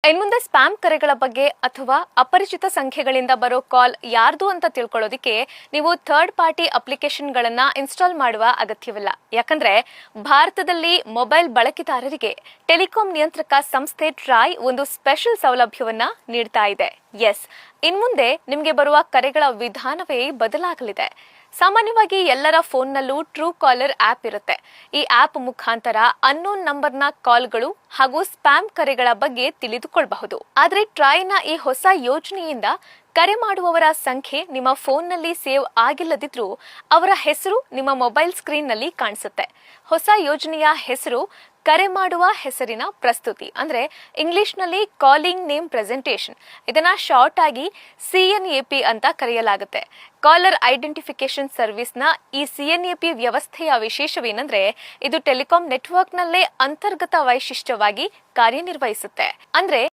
ಇನ್ಮುಂದೆ ಸ್ಪ್ಯಾಮ್ ಕರೆಗಳ ಬಗ್ಗೆ ಅಥವಾ ಅಪರಿಚಿತ ಸಂಖ್ಯೆಗಳಿಂದ ಬರೋ ಕಾಲ್ ಯಾರ್ದು ಅಂತ ತಿಳ್ಕೊಳ್ಳೋದಿಕ್ಕೆ ನೀವು ಥರ್ಡ್ ಪಾರ್ಟಿ ಅಪ್ಲಿಕೇಶನ್ಗಳನ್ನ ಇನ್ಸ್ಟಾಲ್ ಮಾಡುವ ಅಗತ್ಯವಿಲ್ಲ. ಯಾಕಂದ್ರೆ ಭಾರತದಲ್ಲಿ ಮೊಬೈಲ್ ಬಳಕೆದಾರರಿಗೆ ಟೆಲಿಕಾಂ ನಿಯಂತ್ರಕ ಸಂಸ್ಥೆ ಟ್ರಾಯ್ ಒಂದು ಸ್ಪೆಷಲ್ ಸೌಲಭ್ಯವನ್ನ ನೀಡ್ತಾ ಇದೆ. ಎಸ್, ಇನ್ಮುಂದೆ ನಿಮಗೆ ಬರುವ ಕರೆಗಳ ವಿಧಾನವೇ ಬದಲಾಗಲಿದೆ. ಸಾಮಾನ್ಯವಾಗಿ ಎಲ್ಲರ ಫೋನ್ನಲ್ಲೂ ಟ್ರೂ ಕಾಲರ್ ಆಪ್ ಇರುತ್ತೆ. ಈ ಆಪ್ ಮುಖಾಂತರ ಅನ್ನೋನ್ ನಂಬರ್ನ ಕಾಲ್ಗಳು ಹಾಗೂ ಸ್ಪ್ಯಾಮ್ ಕರೆಗಳ ಬಗ್ಗೆ ತಿಳಿದುಕೊಳ್ಳಬಹುದು. ಆದ್ರೆ ಟ್ರಾಯ್ನ ಈ ಹೊಸ ಯೋಜನೆಯಿಂದ ಕರೆ ಮಾಡುವವರ ಸಂಖ್ಯೆ ನಿಮ್ಮ ಫೋನ್ನಲ್ಲಿ ಸೇವ್ ಆಗಿಲ್ಲದಿದ್ರೂ ಅವರ ಹೆಸರು ನಿಮ್ಮ ಮೊಬೈಲ್ ಸ್ಕ್ರೀನ್ನಲ್ಲಿ ಕಾಣಿಸುತ್ತೆ. ಹೊಸ ಯೋಜನೆಯ ಹೆಸರು ಕರೆ ಮಾಡುವ ಹೆಸರಿನ ಪ್ರಸ್ತುತಿ, ಅಂದ್ರೆ ಇಂಗ್ಲಿಷ್ನಲ್ಲಿ ಕಾಲಿಂಗ್ ನೇಮ್ ಪ್ರೆಸೆಂಟೇಷನ್. ಇದನ್ನ ಶಾರ್ಟ್ ಆಗಿ CNAP ಅಂತ ಕರೆಯಲಾಗುತ್ತೆ. ಕಾಲರ್ ಐಡೆಂಟಿಫಿಕೇಶನ್ ಸರ್ವಿಸ್ನ ಈ CNAP ವ್ಯವಸ್ಥೆಯ ವಿಶೇಷವೇನೆಂದ್ರೆ ಇದು ಟೆಲಿಕಾಂ ನೆಟ್ವರ್ಕ್ನಲ್ಲೇ ಅಂತರ್ಗತ ವೈಶಿಷ್ಟ್ಯವಾಗಿ ಕಾರ್ಯನಿರ್ವಹಿಸುತ್ತೆ. ಅಂದ್ರೆ